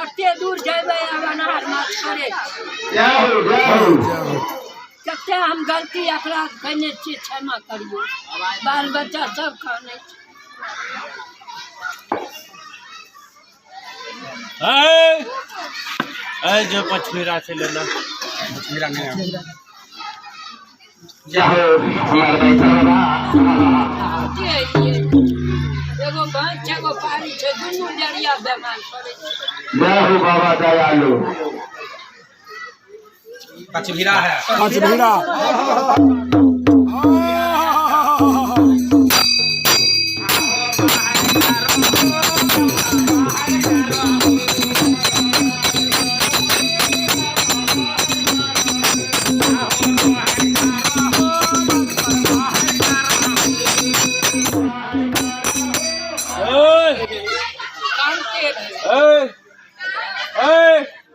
कते दूर जेबै अनार माछ करे कते हम गलती अपराध कने छियै क्षमा करियो बाल बच्चा सब खाने जो पचमीरा से लेना पचमीरा नहीं एगो बांध एगो पारी छै दुनू जरिया बेमान करे जय हो बाबा दयालु पचमीरा है पचमीरा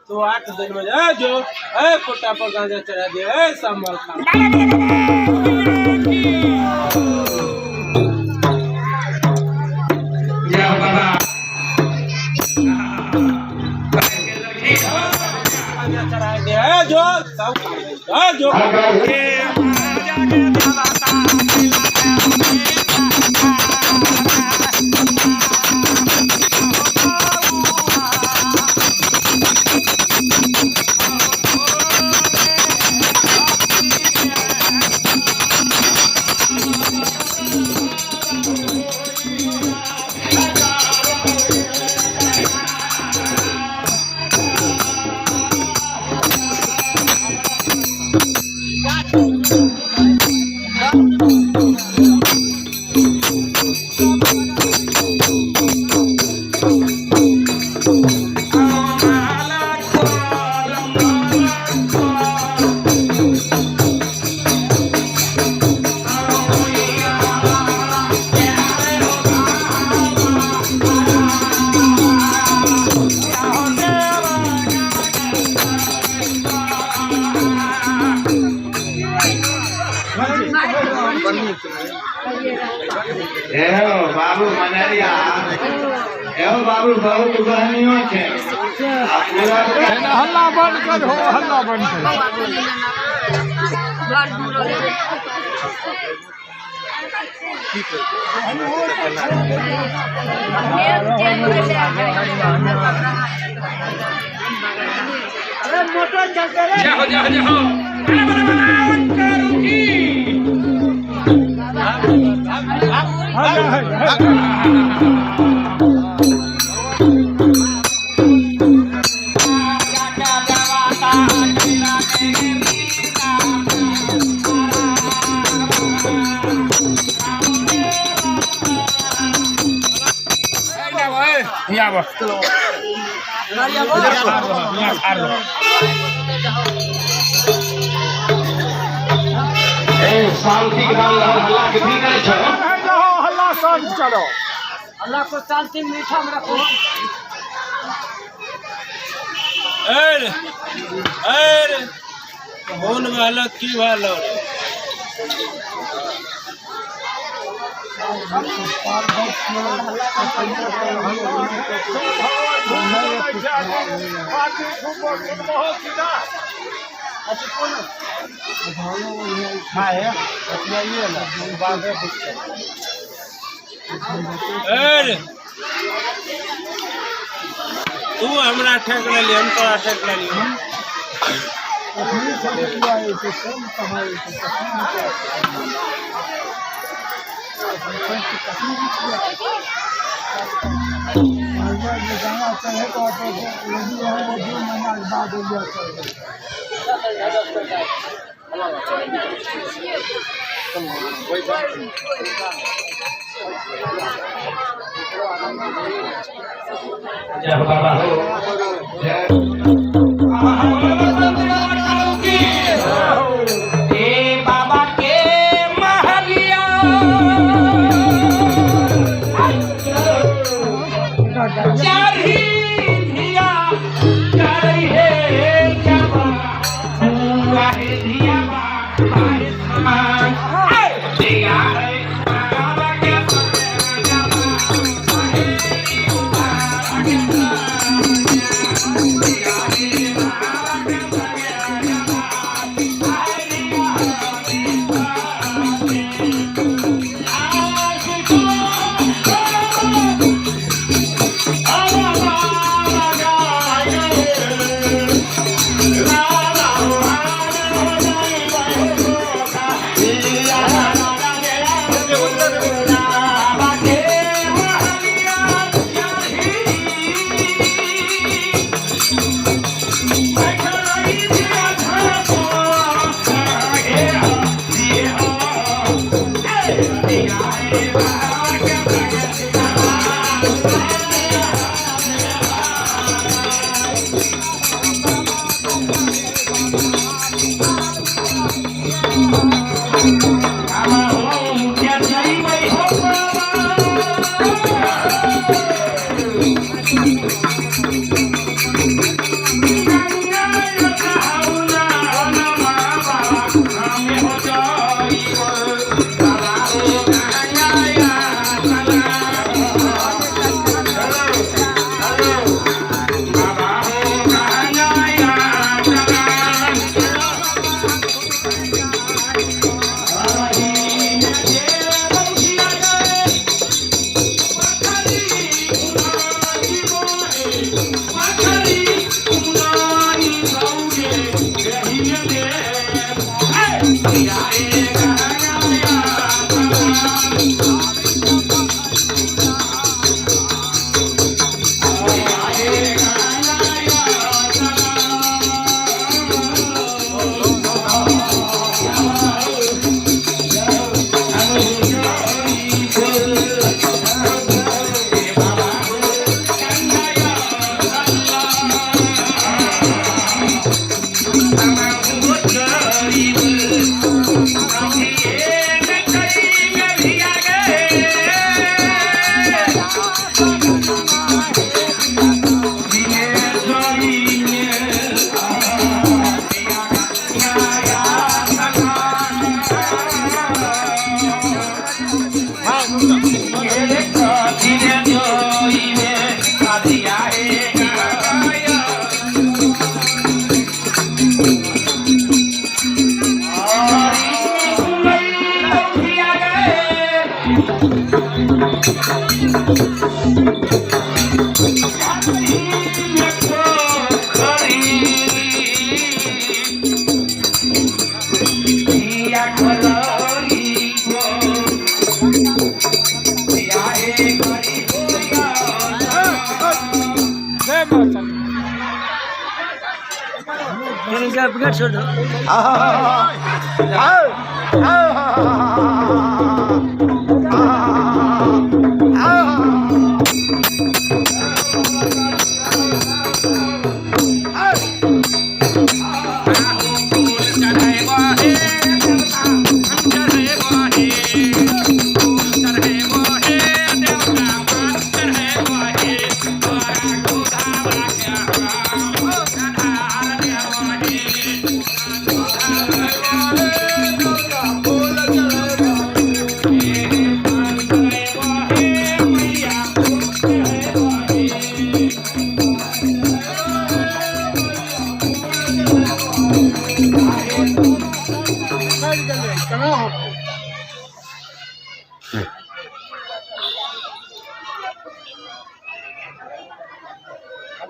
तो 8 दिन में जो कोटा पर गांजा चढ़ा दिया संभल खा चढ़ा दिया जो सब जो बाबू मनरिया बाबू बहुत बहनियों छे हल्ला बंद कर हो हल्ला बंद कर मोटर चलते रहे जाओ जाओ जाओ शांति के नाम हल्ला के भी नहीं छो हल्ला शांत करो अल्लाह को शांति मीठा में रखो कौन वाला की वाला तू हमरा ठेक ले हम तोरा ठेक ले जय बाबा हो बाबा के महलिया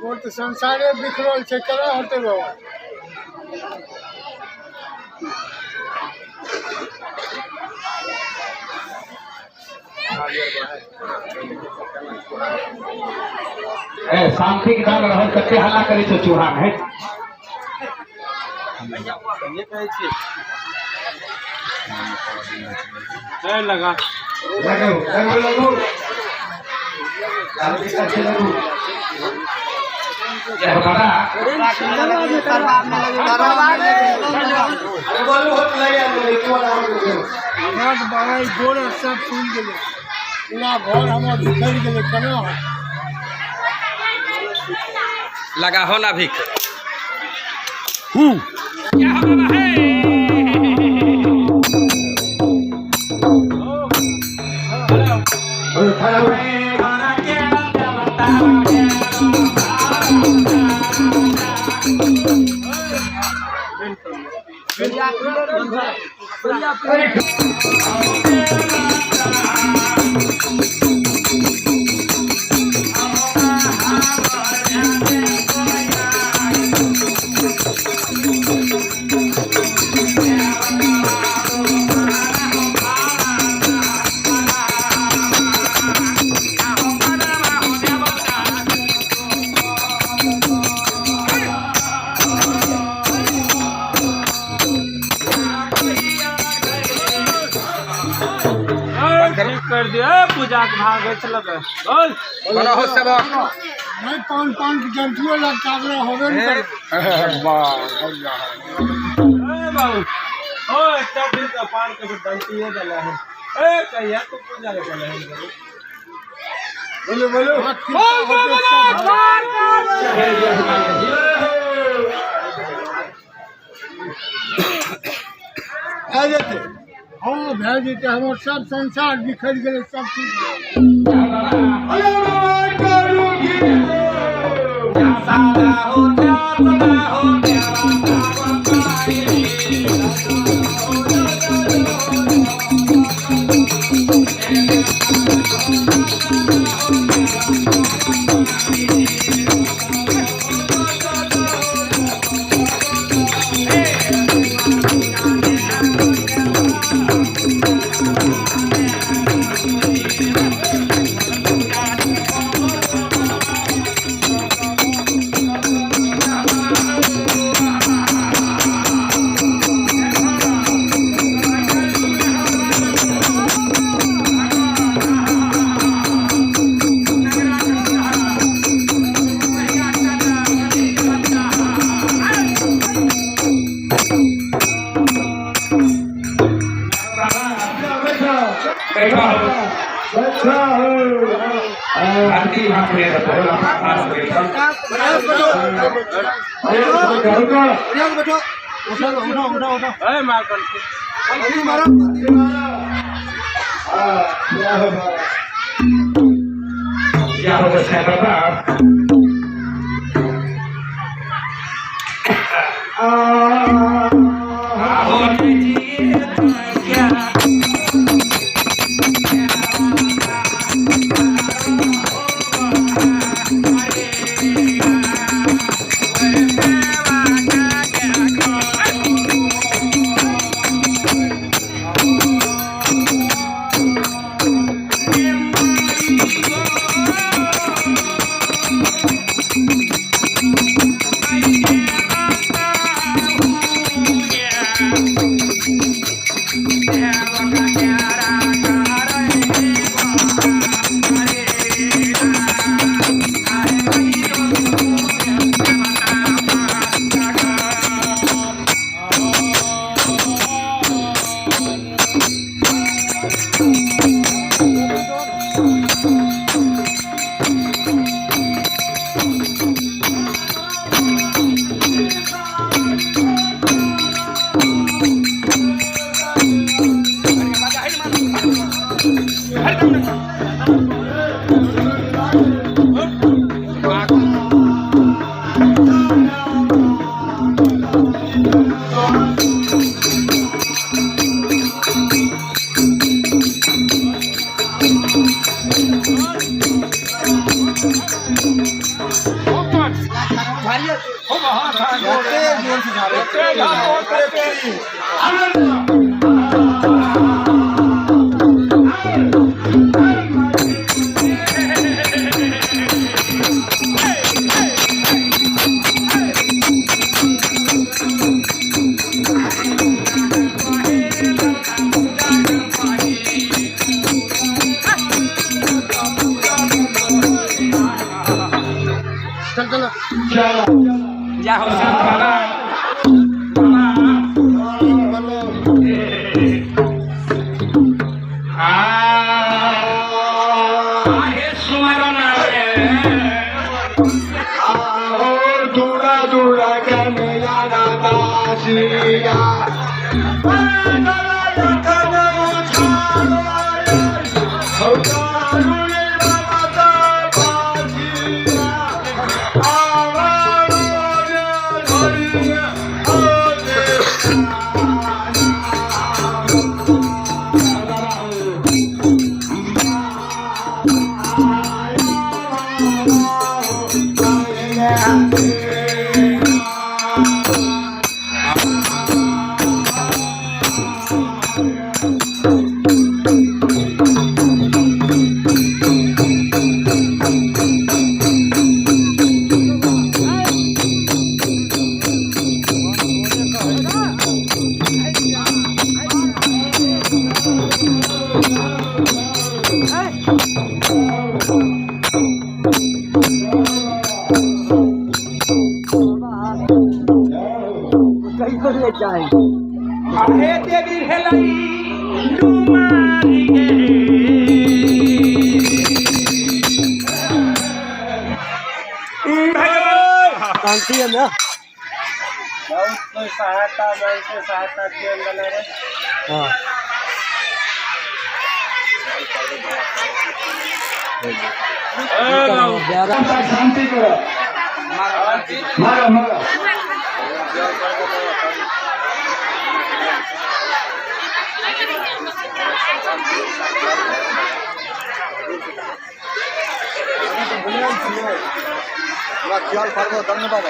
बोल तो संसारे बिखरल छै, केना होते बाबा? शांति के दान रहल कते हल्ला करे छो चूहा है लगा लगो गोड़ सब फूल गेले, पूरा घर हमर बिखर गेले, केना होते? लगा हो ना भीख खड़ा पेमेंट करो कर दिया पूजा के भाग चल बोल बड़ा हो सब नहीं पान पान की जंतुओं लगता है होवे नहीं बाबू ओ इतना दिन का पान के डंटी है डाला है ए कहिया तो पूजा के चला है बोलो बोलो आ जाते हाँ भेज देते हमारे सब संसार बिखर गए सब चीज ए मार कर क्या हो सकता जा हो ले जाए आहे देवी हेलाई डुमारी गे शांति है ना बहुत कोई सहायता मन से सहायता किए गले रे हाँ शांति करो मारो मारो ख्याल करबो धन्यवाद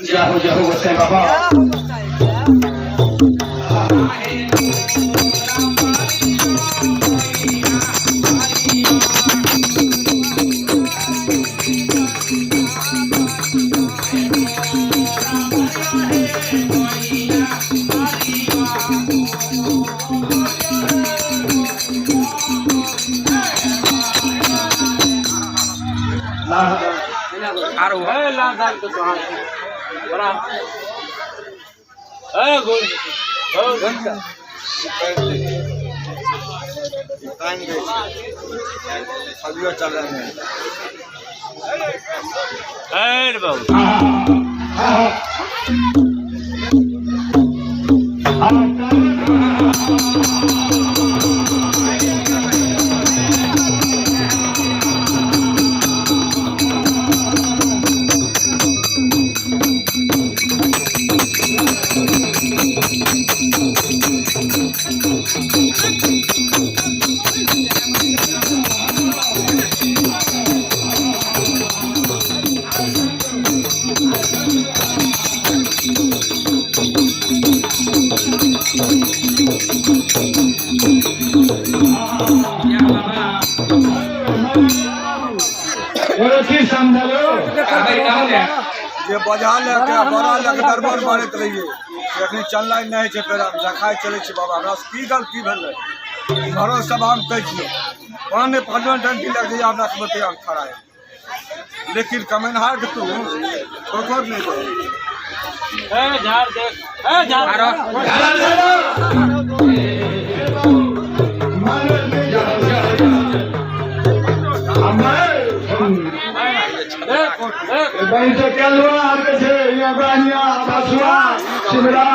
जय हो जाओ बच्चे बाबा लादान तो कहाँ बड़ा गुड अभी चल रहे हैं ये बाजार लेके बड़ा लेके दरबार मारत रहिए अखनी चलना नहीं है फिर हम देखाय चले छी बाबा हमरा की गलती भेलै घरो सब हम कह छियो पाने पांचवा डंडी लग जाए हमरा के बते हम खड़ा है लेकिन कमेनहार के तू कोकर नहीं दे झाड़ देख झाड़ बहन से क्या हुआ आगे से ये बहनिया बसुआ शिमला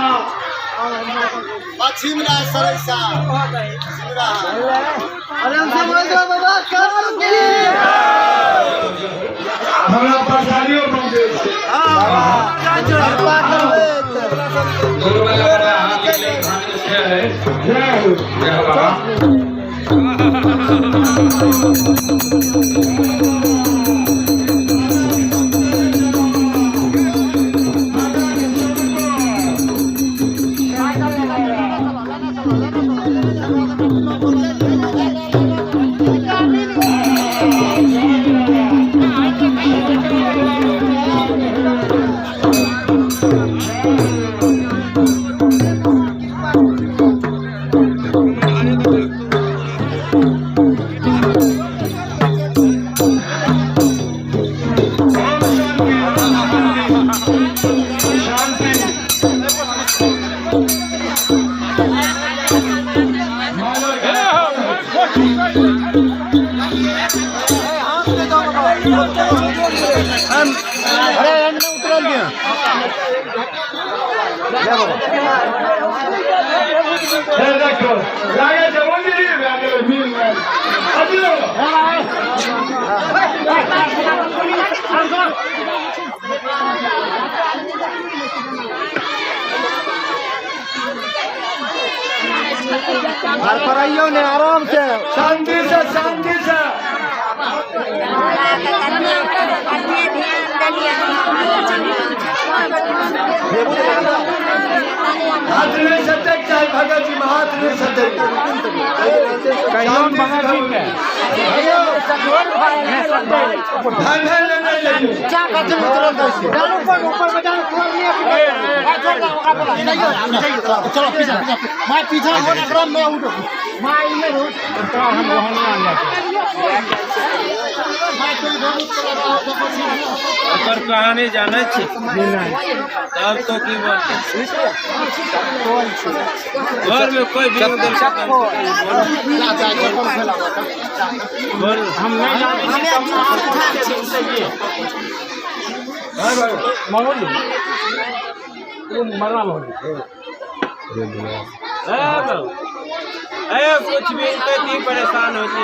छिमरा सरैसा छिमरा अरे हम सब बोल दो बाबा कर की हमरा पसारियो बन दे हां बाबा करबे दोनों वाला बड़ा हाथ ले जय हो बाबा अरे एंड में उतर गया देखो लागे जवानी लागे मील अदियो घर पर आइयो ने आराम से शांति से भगत जी महात्मा सत्य कहियोन भगत जी के चलो पीछे मैं पीछे मैं उठो मैं इधर हूँ हम वहां आ जाते ओकर कहानी जाने छी तब तो की बोलते घर में कोई भी उधर बोल हम नहीं जाने मामूली मरना मामूली कुछ भी इतनी परेशान होती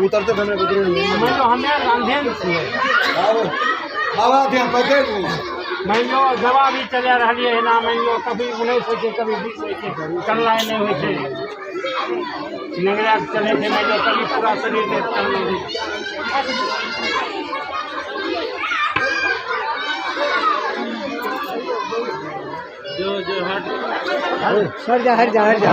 उतरते हमें रांधे बाबा ध्यान पकड़ मान लो दवा भी चला रही है ना मान लो कभी उन्नीस हो कभी 20 हो चलना नहीं हो नंगरा चले थे मान लो कभी पूरा शरीर में चलने जो हट हट जा